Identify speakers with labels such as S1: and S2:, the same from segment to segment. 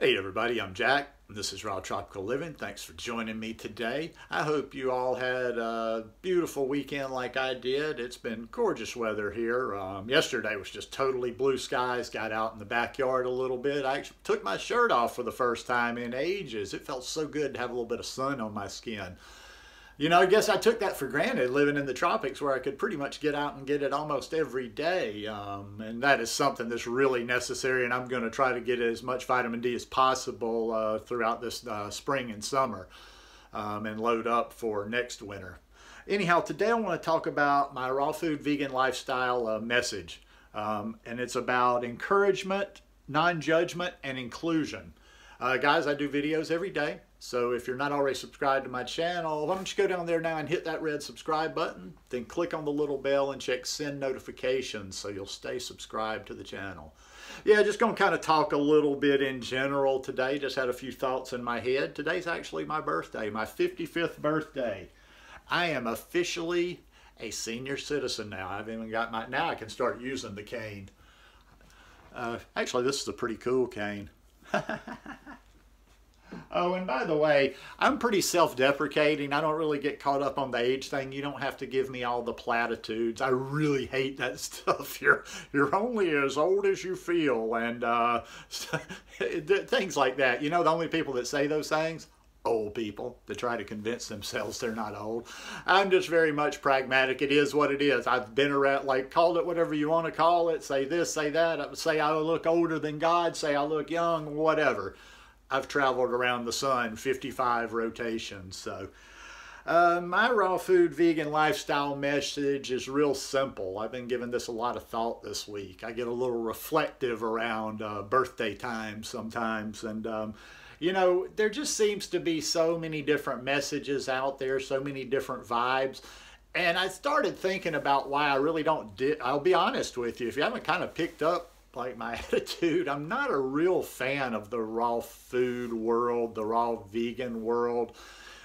S1: Hey everybody, I'm Jack, and this is Raw Tropical Living. Thanks for joining me today. I hope you all had a beautiful weekend like I did. It's been gorgeous weather here. Yesterday was just totally blue skies. Got out in the backyard a little bit. I actually took my shirt off for the first time in ages. It felt so good to have a little bit of sun on my skin. You know, I guess I took that for granted living in the tropics where I could pretty much get out and get it almost every day. And that is something that's really necessary, and I'm going to try to get as much vitamin D as possible throughout this spring and summer and load up for next winter. Anyhow, today I want to talk about my raw food vegan lifestyle message. And it's about encouragement, non-judgment, and inclusion. Guys, I do videos every day. So if you're not already subscribed to my channel, why don't you go down there now and hit that red subscribe button, then click on the little bell and check send notifications so you'll stay subscribed to the channel. Yeah, just going to kind of talk a little bit in general today. Just had a few thoughts in my head. Today's actually my birthday, my 55th birthday. I am officially a senior citizen now. I've even got my, now I can start using the cane. Actually, this is a pretty cool cane. Oh, and by the way, I'm pretty self-deprecating. I don't really get caught up on the age thing. You don't have to give me all the platitudes. I really hate that stuff. You're only as old as you feel, and things like that. You know, the only people that say those things, old people that try to convince themselves they're not old. I'm just very much pragmatic. It is what it is. I've been around, like, call it whatever you want to call it. Say this, say that. Say I look older than God. Say I look young, whatever. I've traveled around the sun 55 rotations. So my raw food vegan lifestyle message is real simple. I've been giving this a lot of thought this week. I get a little reflective around birthday time sometimes. And, you know, there just seems to be so many different messages out there, so many different vibes. And I started thinking about why I really don't, I'll be honest with you, if you haven't kind of picked up like my attitude, I'm not a real fan of the raw food world, the raw vegan world,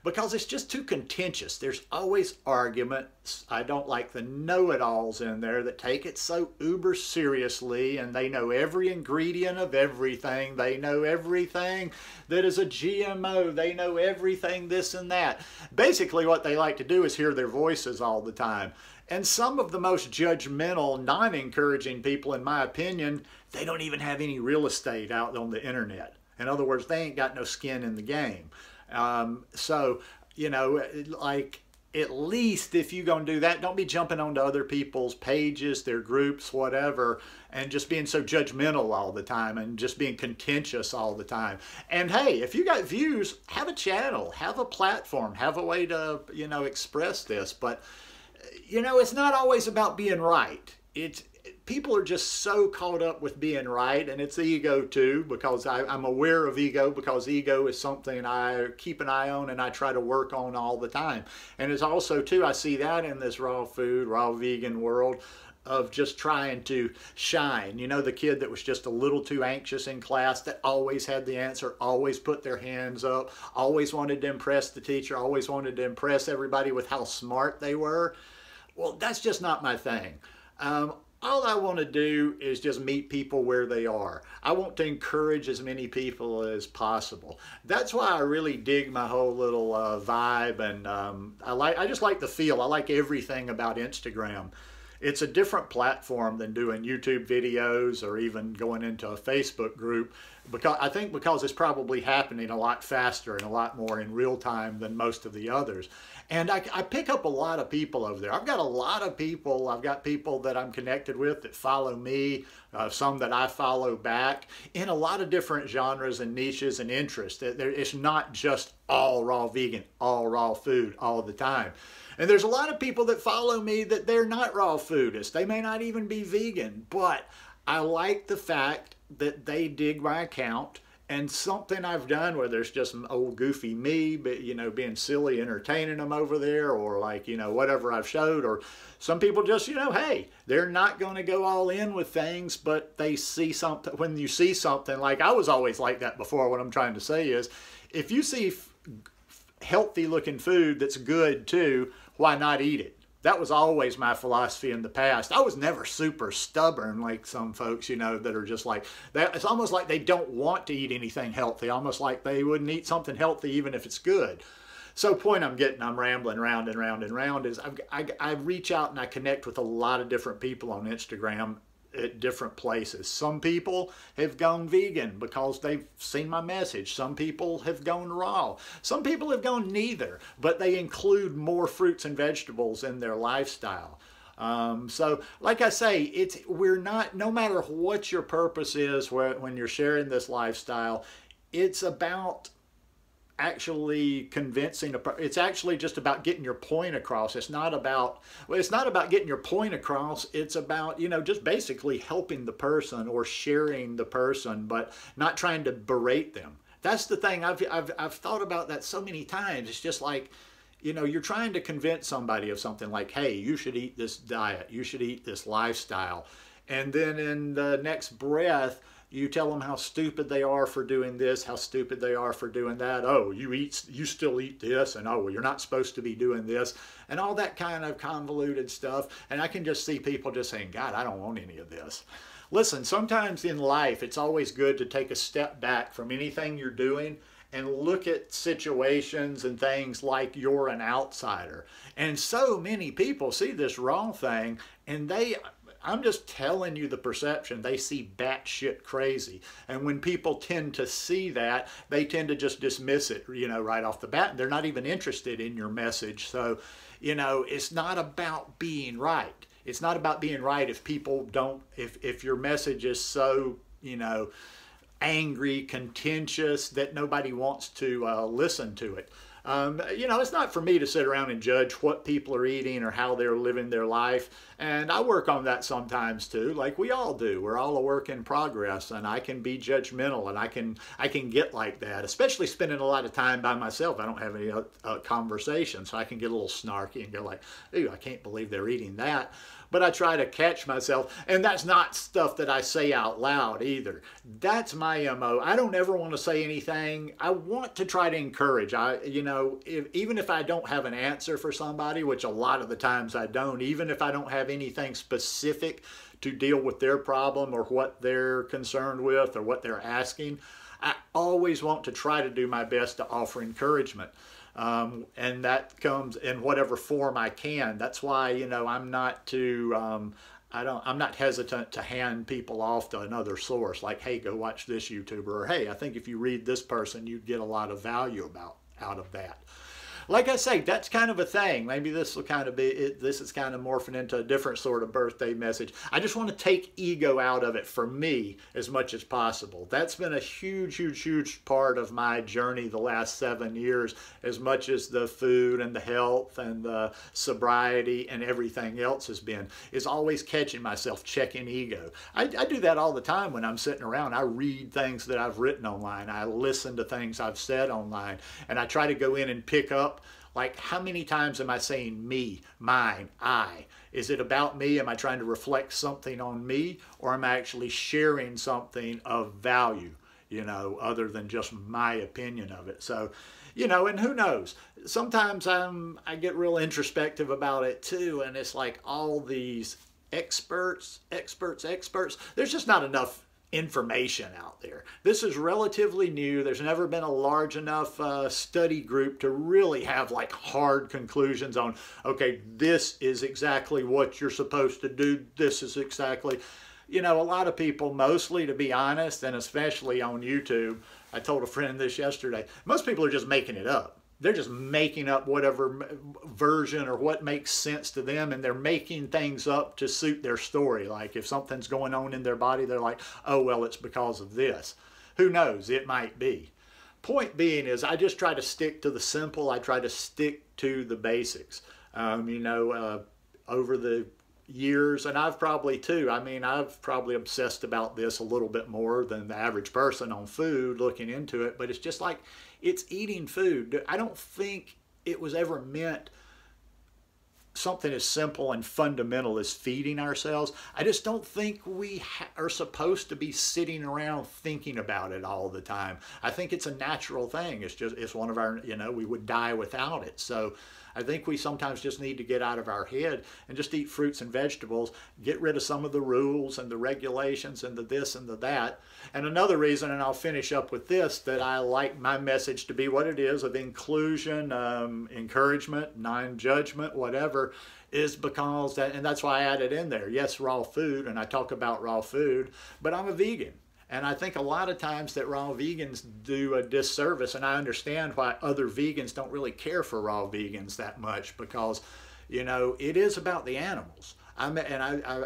S1: because it's just too contentious. There's always arguments. I don't like the know-it-alls in there that take it so uber seriously, and they know every ingredient of everything. They know everything that is a GMO. They know everything this and that. Basically what they like to do is hear their voices all the time. And some of the most judgmental, non-encouraging people, in my opinion, they don't even have any real estate out on the internet. In other words, they ain't got no skin in the game. So, you know, like, at least if you're going to do that, don't be jumping onto other people's pages, their groups, whatever, and just being so judgmental all the time and just being contentious all the time. And hey, if you got views, have a channel, have a platform, have a way to, you know, express this. But you know, it's not always about being right. People are just so caught up with being right, and it's ego too, because I'm aware of ego, because ego is something I keep an eye on and I try to work on all the time. And it's also too, I see that in this raw food, raw vegan world of just trying to shine. You know, the kid that was just a little too anxious in class, that always had the answer, always put their hands up, always wanted to impress the teacher, always wanted to impress everybody with how smart they were. Well, that's just not my thing. All I want to do is just meet people where they are. I want to encourage as many people as possible. That's why I really dig my whole little vibe, and I just like the feel. I like everything about Instagram. It's a different platform than doing YouTube videos or even going into a Facebook group, because I think because it's probably happening a lot faster and a lot more in real time than most of the others. And I pick up a lot of people over there. I've got a lot of people. I've got people that I'm connected with that follow me, some that I follow back, in a lot of different genres and niches and interests. It's not just all raw vegan, all raw food all the time. And there's a lot of people that follow me that they're not raw foodists. They may not even be vegan, but I like the fact that they dig my account. And something I've done, whether it's just some old goofy me, but, you know, being silly, entertaining them over there, or like, you know, whatever I've showed, or some people just, you know, hey, they're not going to go all in with things, but they see something. When you see something, like, I was always like that before. What I'm trying to say is, if you see healthy looking food that's good too, why not eat it? That was always my philosophy in the past. I was never super stubborn like some folks, you know, that are just like, it's almost like they don't want to eat anything healthy, almost like they wouldn't eat something healthy even if it's good. So point I'm getting, I'm rambling round and round and round, is I reach out and I connect with a lot of different people on Instagram at different places. Some people have gone vegan because they've seen my message. Some people have gone raw. Some people have gone neither, but they include more fruits and vegetables in their lifestyle. So like I say, we're not, no matter what your purpose is when you're sharing this lifestyle, it's about actually convincing it's actually just about getting your point across. It's not about, well, it's not about getting your point across. It's about, you know, just basically helping the person or sharing the person, but not trying to berate them. That's the thing. I've thought about that so many times. It's just like, you know, you're trying to convince somebody of something like, hey, you should eat this diet, you should eat this lifestyle, and then in the next breath you tell them how stupid they are for doing this, how stupid they are for doing that. Oh, you still eat this, and oh, well, you're not supposed to be doing this, and all that kind of convoluted stuff. And I can just see people just saying, God, I don't want any of this. Listen, sometimes in life, it's always good to take a step back from anything you're doing and look at situations and things like you're an outsider. And so many people see this wrong thing, and I'm just telling you the perception. They see batshit crazy. And when people tend to see that, they tend to just dismiss it, you know, right off the bat. They're not even interested in your message. So, you know, it's not about being right. It's not about being right if people don't, if your message is so, you know, angry, contentious, that nobody wants to listen to it. You know, it's not for me to sit around and judge what people are eating or how they're living their life. And I work on that sometimes too, like we all do. We're all a work in progress, and I can be judgmental, and I can get like that, especially spending a lot of time by myself. I don't have any conversation, so I can get a little snarky and go like, ooh, I can't believe they're eating that. But I try to catch myself, and that's not stuff that I say out loud either. That's my MO. I don't ever want to say anything. I want to try to encourage. You know, even if I don't have an answer for somebody, which a lot of the times I don't, even if I don't have anything specific to deal with their problem or what they're concerned with or what they're asking, I always want to try to do my best to offer encouragement. And that comes in whatever form I can. That's why, you know, I'm not too, I'm not hesitant to hand people off to another source, like, hey, go watch this YouTuber, or hey, I think if you read this person, you'd get a lot of value out of that. Like I say, that's kind of a thing. Maybe this will kind of be, this is kind of morphing into a different sort of birthday message. I just want to take ego out of it for me as much as possible. That's been a huge, huge, huge part of my journey the last 7 years, as much as the food and the health and the sobriety and everything else has been, is always catching myself checking ego. I do that all the time when I'm sitting around. I read things that I've written online. I listen to things I've said online, and I try to go in and pick up, like, how many times am I saying me, mine, I? Is it about me? Am I trying to reflect something on me? Or am I actually sharing something of value, you know, other than just my opinion of it? So, you know, and who knows? Sometimes I get real introspective about it too, and it's like all these experts. There's just not enough information out there. This is relatively new. There's never been a large enough study group to really have like hard conclusions on, okay, this is exactly what you're supposed to do. This is exactly, you know, a lot of people, mostly, to be honest, and especially on YouTube, I told a friend this yesterday, most people are just making it up. They're just making up whatever version or what makes sense to them, and they're making things up to suit their story. Like if something's going on in their body, they're like, oh, well, it's because of this. Who knows? It might be. Point being is, I just try to stick to the simple. I try to stick to the basics. You know, over the years, and I've probably too, I mean, I've probably obsessed about this a little bit more than the average person on food, looking into it, but it's just like, it's eating food. I don't think it was ever meant something as simple and fundamental as feeding ourselves, I just don't think we are supposed to be sitting around thinking about it all the time. I think it's a natural thing. It's one of our, you know, we would die without it. So I think we sometimes just need to get out of our head and just eat fruits and vegetables, get rid of some of the rules and the regulations and the this and the that. And another reason, and I'll finish up with this, that I like my message to be what it is, of inclusion, encouragement, non-judgment, whatever, is because that, and that's why I added in there, yes, raw food, and I talk about raw food, but I'm a vegan. And I think a lot of times that raw vegans do a disservice, and I understand why other vegans don't really care for raw vegans that much, because, you know, it is about the animals. I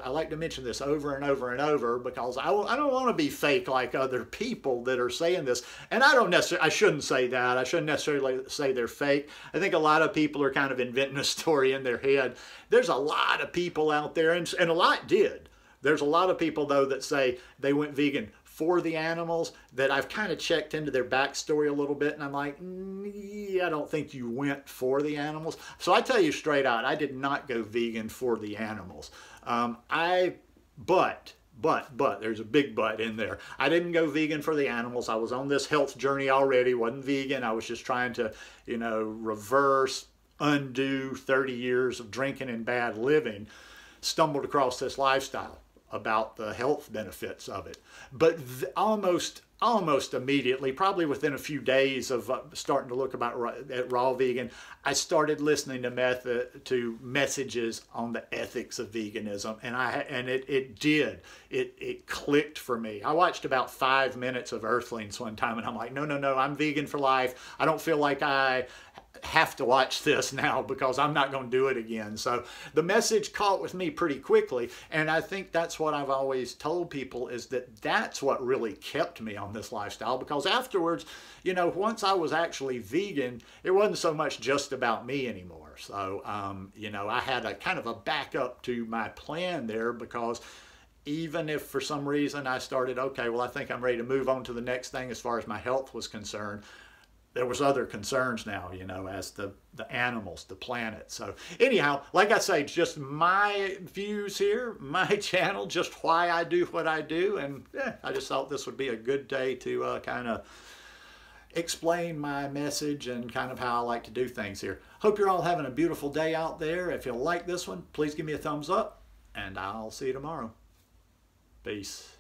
S1: like to mention this over and over and over, because I don't want to be fake like other people that are saying this. And I shouldn't say that. I shouldn't necessarily say they're fake. I think a lot of people are kind of inventing a story in their head. There's a lot of people out there, and a lot did. There's a lot of people, though, that say they went vegan for the animals, that I've kind of checked into their backstory a little bit, and I'm like, I don't think you went for the animals. So I tell you straight out, I did not go vegan for the animals. But there's a big but in there. I didn't go vegan for the animals. I was on this health journey already, wasn't vegan. I was just trying to, you know, undo 30 years of drinking and bad living. Stumbled across this lifestyle about the health benefits of it. But almost immediately, probably within a few days of starting to look at raw vegan, I started listening to messages on the ethics of veganism, and it clicked for me. I watched about 5 minutes of Earthlings one time, and I'm like, no, I'm vegan for life. I don't feel like I have to watch this now, because I'm not going to do it again. So the message caught with me pretty quickly, and I think that's what I've always told people, is that that's what really kept me on this lifestyle, because afterwards, you know, once I was actually vegan, it wasn't so much just about me anymore. So, you know, I had a kind of a backup to my plan there, because even if for some reason I started, okay, well, I think I'm ready to move on to the next thing as far as my health was concerned, there was other concerns now, you know, as the animals, the planet. So anyhow, like I say, just my views here, my channel, just why I do what I do. And I just thought this would be a good day to kind of explain my message and kind of how I like to do things here. Hope you're all having a beautiful day out there. If you like this one, please give me a thumbs up, and I'll see you tomorrow. Peace.